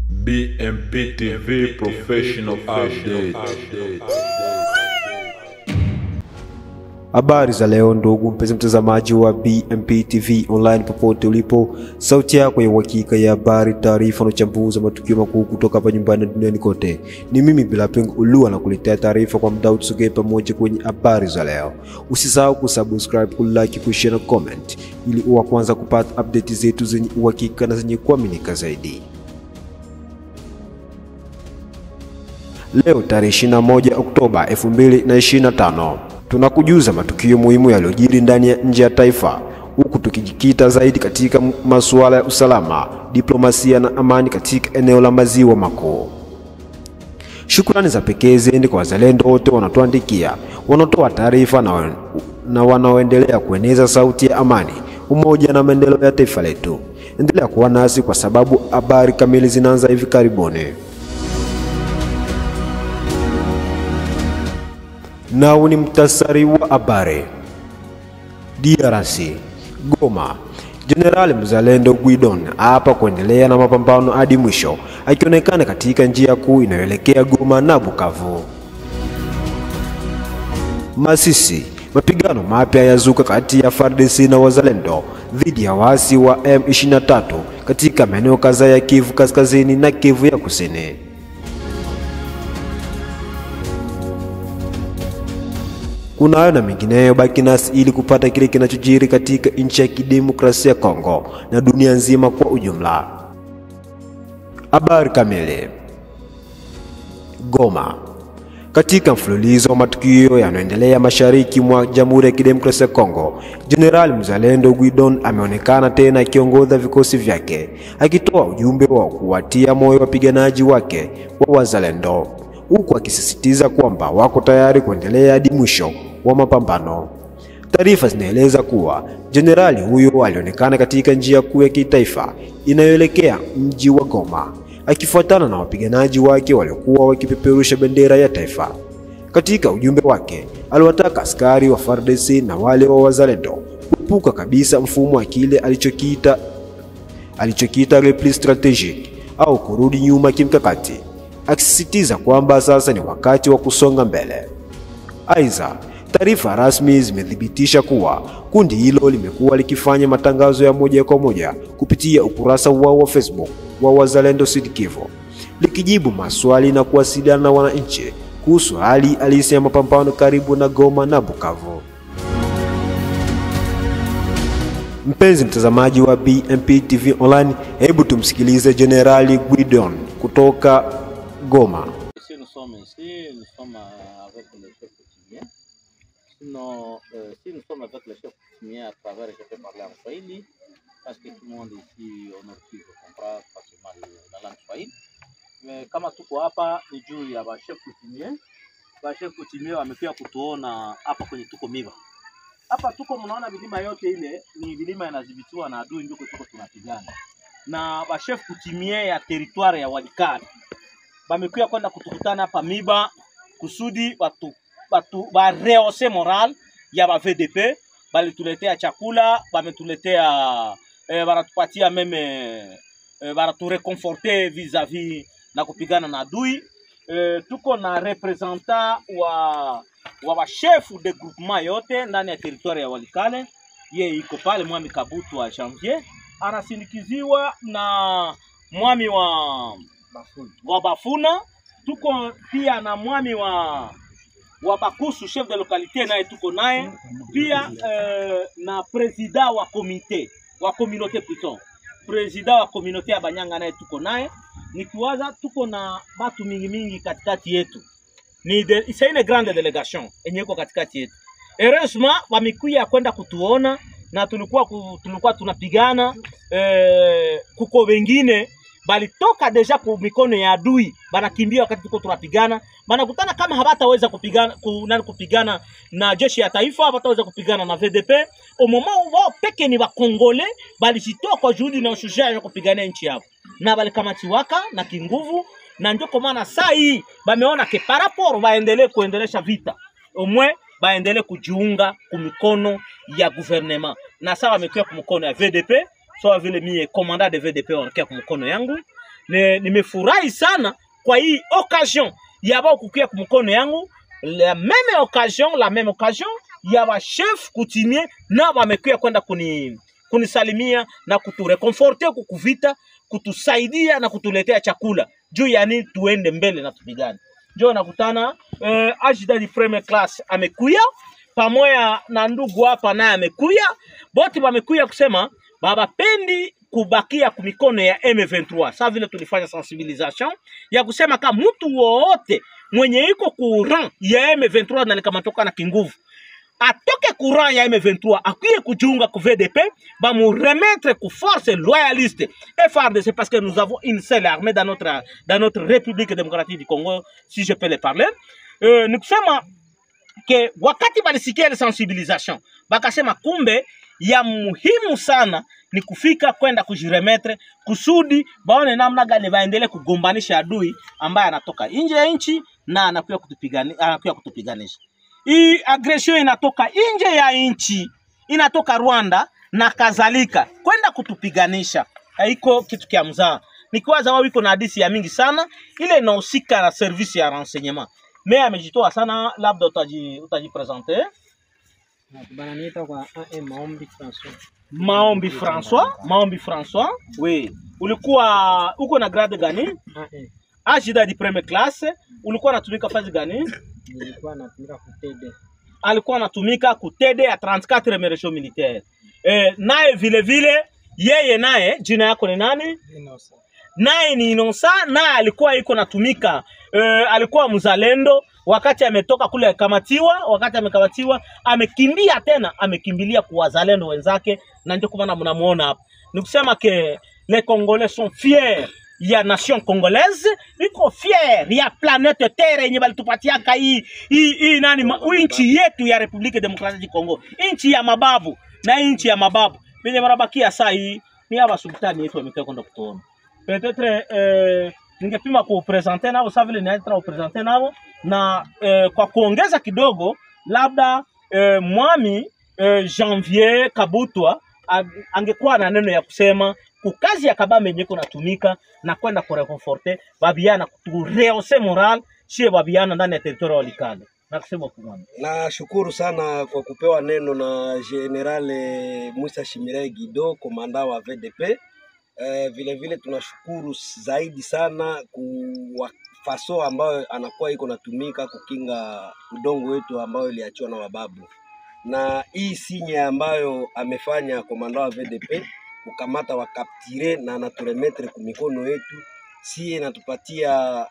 BMP TV Professional Update. Habari za leo ndugu mpenzi mtazamaji wa BMP TV online popote ulipo, sauti yako ya uhakika ya habari, taarifa na uchambuzi wa matukio makuu kutoka hapa nyumbani na duniani kote. Ni mimi Bilapeng Ulua na kuletea taarifa kwa muda usogee pamoja kwenye habari za leo. Usisahau kusubscribe, kulike, kushare na comment ili uwe kwanza kupata update zetu zenye uhakika na zenye kuaminika zaidi. Leo tarehe 21 Oktoba 2025 tunakujuza matukio muhimu yaliyojiri ndani ya nje ya taifa, huku tukijikita zaidi katika masuala ya usalama, diplomasia na amani katika eneo la Maziwa Makuu. Shukrani za pekee ziende kwa wazalendo wote wanatuandikia, wanatoa taarifa na wanaoendelea kueneza sauti ya amani, umoja na maendeleo ya taifa letu. Endelea kuwa nasi kwa sababu habari kamili zinaanza hivi karibuni. Nao ni mtasari wa habari. DRC Goma, General Mzalendo Guidon hapa kuendelea na mapambano hadi mwisho, akionekana katika njia kuu inayoelekea Goma na Bukavu. Masisi, mapigano mapya yazuka kati ya FARDC na wazalendo dhidi ya waasi wa M23 katika maeneo kadhaa ya Kivu Kaskazini na Kivu ya Kusini. Kuna hayo na mengineyo, baki nasi ili kupata kile kinachojiri katika nchi ya kidemokrasia ya Kongo na dunia nzima kwa ujumla. Habari kamili. Goma. Katika mfululizo wa matukio yanayoendelea mashariki mwa Jamhuri ya Kidemokrasia ya Kongo, General Mzalendo Guidon ameonekana tena akiongoza vikosi vyake, akitoa ujumbe wa kuwatia moyo wapiganaji wake wa wazalendo, huku akisisitiza kwamba wako tayari kuendelea hadi mwisho wa mapambano. Taarifa zinaeleza kuwa jenerali huyo alionekana katika njia kuu ya kitaifa inayoelekea mji wa Goma, akifuatana na wapiganaji wake waliokuwa wakipeperusha bendera ya taifa. Katika ujumbe wake, aliwataka askari wa FARDC na wale wa wazalendo kuepuka kabisa mfumo wa kile alichokiita repli strategic au kurudi nyuma kimkakati, akisisitiza kwamba sasa ni wakati wa kusonga mbele. Aidha, taarifa rasmi zimethibitisha kuwa kundi hilo limekuwa likifanya matangazo ya moja kwa moja kupitia ukurasa wao wa Facebook wa Wazalendo Sud Kivu, likijibu maswali na kuwasiliana na wananchi kuhusu hali halisi ya mapambano karibu na Goma na Bukavu. Mpenzi mtazamaji wa BMP TV online, hebu tumsikilize Generali Guidon kutoka Goma. Nous sommes ici, nous sommes avec le chef coutumier. Sinon, si nous sommes avec le chef coutumier à travers, je peux parler en Swahili, parce que tout le monde ici au Nord Kivu comprend facilement la langue Swahili. Mais kama tuko hapa ni juu ya chef coutumier. Chef coutumier wamekuja kutuona hapa kwenye tuko Miba. Hapa tuko mnaona vilima yote ile ni vilima inadhibitiwa na adui, ndio tuko tunapigana. Na chef coutumier ya territoire ya Walikale bamekuya kwenda kutukutana hapa Miba kusudi batu ba rehausser moral ya ba VDP, bali tuletea chakula, bametuletea baratupatia meme baratu reconforter vis-à-vis na kupigana na adui. Tuko na representant wa chef de groupement yote ndani ya territoire ya Walikale, ye iko pale Mwami Kabutu wa Janvier, anasindikiziwa na mwami wa Bafuna. Tuko pia na mwami wa Bakusu, chef de localité, naye tuko naye pia na president wa communauté plutôt, president wa communauté ya Banyanga naye tuko naye. Nikiwaza tuko na batu mingi katikati yetu, c'est une grande délégation yenye iko katikati yetu. Heureusement wamekuja kwenda kutuona na tulikuwa tunapigana, kuko wengine bali toka deja ku mikono ya adui, banakimbia wakati tuko tunapigana, banakutana kama habataweza kupigana na jeshi ya taifa, habataweza kupigana na VDP. Au moment wao peke ni Bakongole bali jitoa kwa juhudi na ushujaa ya kupigania nchi yao, na bali kama tiwaka na kinguvu, na ndio kwa maana saa hii bameona ke par rapport baendelee kuendelesha vita, au moins baendelee kujiunga kumikono ya gouvernement. Na sawa wamekuwa kumikono ya VDP, sawa vile mie commandant de VDP wanakuwa kumikono yangu. Nimefurahi sana kwa hii occasion ya bao kukuya kumikono yangu, la même occasion ya ba chef coutumier na wamekuya kwenda kunisalimia na kutureconforter kukuvita, kutusaidia na kutuletea chakula. Juu yani tuende mbele na tupigane. Ndio nakutana ajida di premier class amekuya pamoja na ndugu hapa naye amekuya. Bote wamekuya kusema baba pendi kubakia kumikono ya M23. Sasa vile tulifanya sensibilisation ya kusema kama mtu wote mwenye iko courant ya M23 na nikamatoka na kinguvu atoke courant ya M23 akuye kujiunga ku VDP, ba mu remettre ku force loyaliste FARDC, parce que nous avons une seule armée dans notre République démocratique du Congo, si je peux le parler. Nikusema ke wakati balisikia ile sensibilisation bakasema kumbe ya muhimu sana ni kufika kwenda kujiremetre kusudi baone namna gani baendelee kugombanisha adui ambaye anatoka nje ya nchi na anakuja kutupiganisha. Hii aggression inatoka nje ya nchi, inatoka Rwanda na kadhalika kwenda kutupiganisha. Haiko kitu kia mzaa. Nikiwaza wao iko na hadithi ya mingi sana, ile inahusika na service ya renseignement. Mais amejitoa sana, labda utajipresenter. Bana niita kwa Maombi François. Maombi François. Oui. Ulikuwa uko na grade gani? Ajida di première classe. Ulikuwa unatumika fazi gani? Nilikuwa natumika ku TD. Alikuwa anatumika ku TD ya 34 Remercio Militaire. Naye vile yeye naye jina yako ni nani? Inosa. Naye ni Inosa, naye alikuwa iko natumika alikuwa mzalendo. Wakati ametoka kule amekamatiwa, amekimbia tena, amekimbilia kwa wazalendo wenzake, na ndio kwa maana mnamuona hapa. Nikusema ke les Congolais sont fiers ya nation congolaise, iko fier ya planète Terre yenye balitupatia hii nani nchi yetu ya Republique Démocratique du Congo. Nchi ya mababu na nchi ya mababu. Benye marabakia saa hii ni hapa sultani yetu amekuwa kwenda kutuona. Peut-être ningepima kupresenter nao sasa vile naitra kupresenter nao na kwa kuongeza kidogo labda mwami Janvier Kabutwa angekuwa na neno ya kusema kukazi ya Kabambe yenye kunatumika na kwenda kureconforter babiana kurehausser moral chez babiana ndani ya territoire ya Walikale. Nakusema kumwami. Na shukuru sana kwa kupewa neno na General Musa Shimire Guido, komanda wa VDP. Vile tunashukuru zaidi sana kwa faso ambayo anakuwa iko natumika kukinga udongo wetu ambayo iliachiwa na wababu. Na hii sinye ambayo amefanya komanda wa VDP kukamata wakaptire na anaturemetre kumikono yetu, si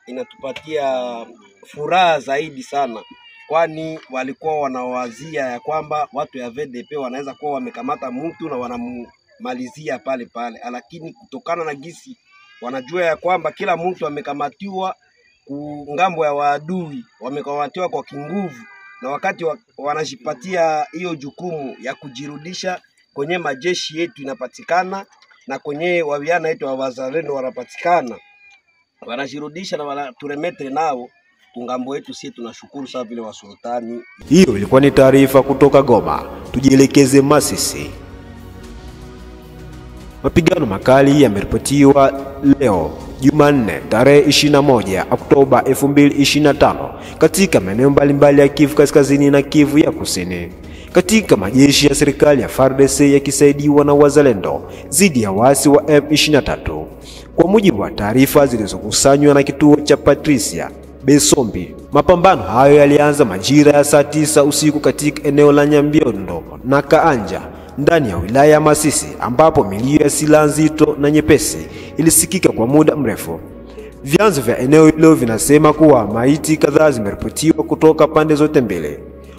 inatupatia furaha zaidi sana, kwani walikuwa wanawazia ya kwamba watu ya VDP wanaweza kuwa wamekamata mtu na wanamalizia pale, lakini kutokana na gisi wanajua ya kwamba kila mtu amekamatiwa ngambo ya waadui, wamekamatiwa kwa kinguvu, na wakati wanajipatia hiyo jukumu ya kujirudisha kwenye majeshi yetu inapatikana na kwenye waviana yetu wa wazalendo wanapatikana, wanajirudisha na wanaturemetre nao kungambo yetu. Sisi tunashukuru sana vile wa sultani. Hiyo ilikuwa ni taarifa kutoka Goma. Tujielekeze Masisi. Mapigano makali yameripotiwa leo Jumanne tarehe 21 Oktoba 2025 katika maeneo mbalimbali ya Kivu Kaskazini na Kivu ya Kusini, katika majeshi ya serikali ya FARDC yakisaidiwa na wazalendo dhidi ya waasi wa M23. Kwa mujibu wa taarifa zilizokusanywa na kituo cha Patricia Besombi, mapambano hayo yalianza majira ya saa 9 usiku katika eneo la Nyambiondo na Kaanja ndani ya wilaya ya Masisi, ambapo milio ya silaha nzito na nyepesi ilisikika kwa muda mrefu. Vyanzo vya eneo hilo vinasema kuwa maiti kadhaa zimeripotiwa kutoka pande zote mbili,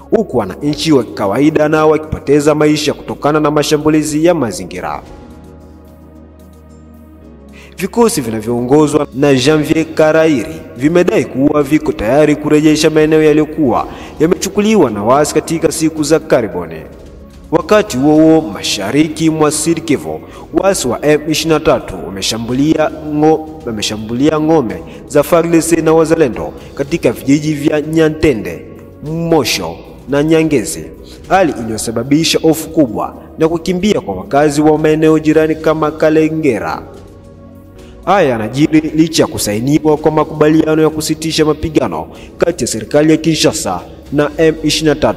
huku wananchi wa kawaida nao wakipoteza maisha kutokana na mashambulizi ya mazingira. Vikosi vinavyoongozwa na Janvier Karairi vimedai kuwa viko tayari kurejesha maeneo yaliyokuwa yamechukuliwa na waasi katika siku za karibuni. Wakati huo mashariki mwa Sud Kivu, waasi wa M23 wameshambulia ngome za FARDC na wazalendo katika vijiji vya Nyantende, Mosho, na Nyangezi, hali iliyosababisha hofu kubwa na kukimbia kwa wakazi wa maeneo jirani kama Kalengera. Haya yanajiri licha ya kusainiwa kwa makubaliano ya kusitisha mapigano kati ya serikali ya Kinshasa na M23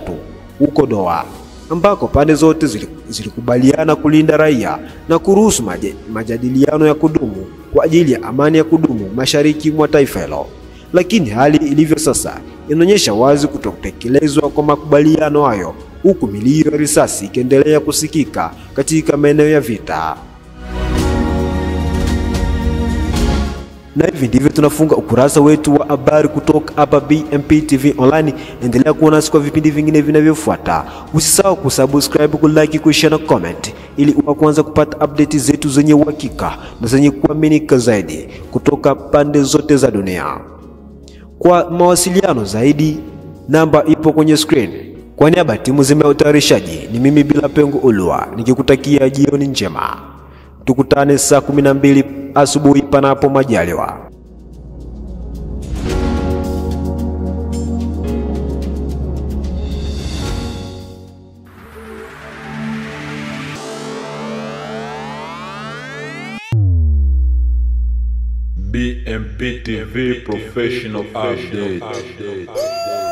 huko Doha, ambako pande zote zilikubaliana kulinda raia na kuruhusu majadiliano ya kudumu kwa ajili ya amani ya kudumu mashariki mwa taifa hilo. Lakini hali ilivyo sasa inaonyesha wazi kutotekelezwa kwa makubaliano hayo, huku milio ya risasi ikiendelea kusikika katika maeneo ya vita. Na hivi ndivyo tunafunga ukurasa wetu wa habari kutoka hapa BMP TV Online. Endelea kuwa nasi kwa vipindi vingine vinavyofuata. Usisahau kusubscribe, kulike, kushare na comment ili uwe kwanza kupata update zetu zenye uhakika na zenye kuaminika zaidi kutoka pande zote za dunia. Kwa mawasiliano zaidi, namba ipo kwenye screen. Kwa niaba ya timu zima ya utayarishaji, ni mimi Bila Pengo Ulua nikikutakia jioni njema. Tukutane saa 12 asubuhi panapo majaliwa. BMP TV Professional Update.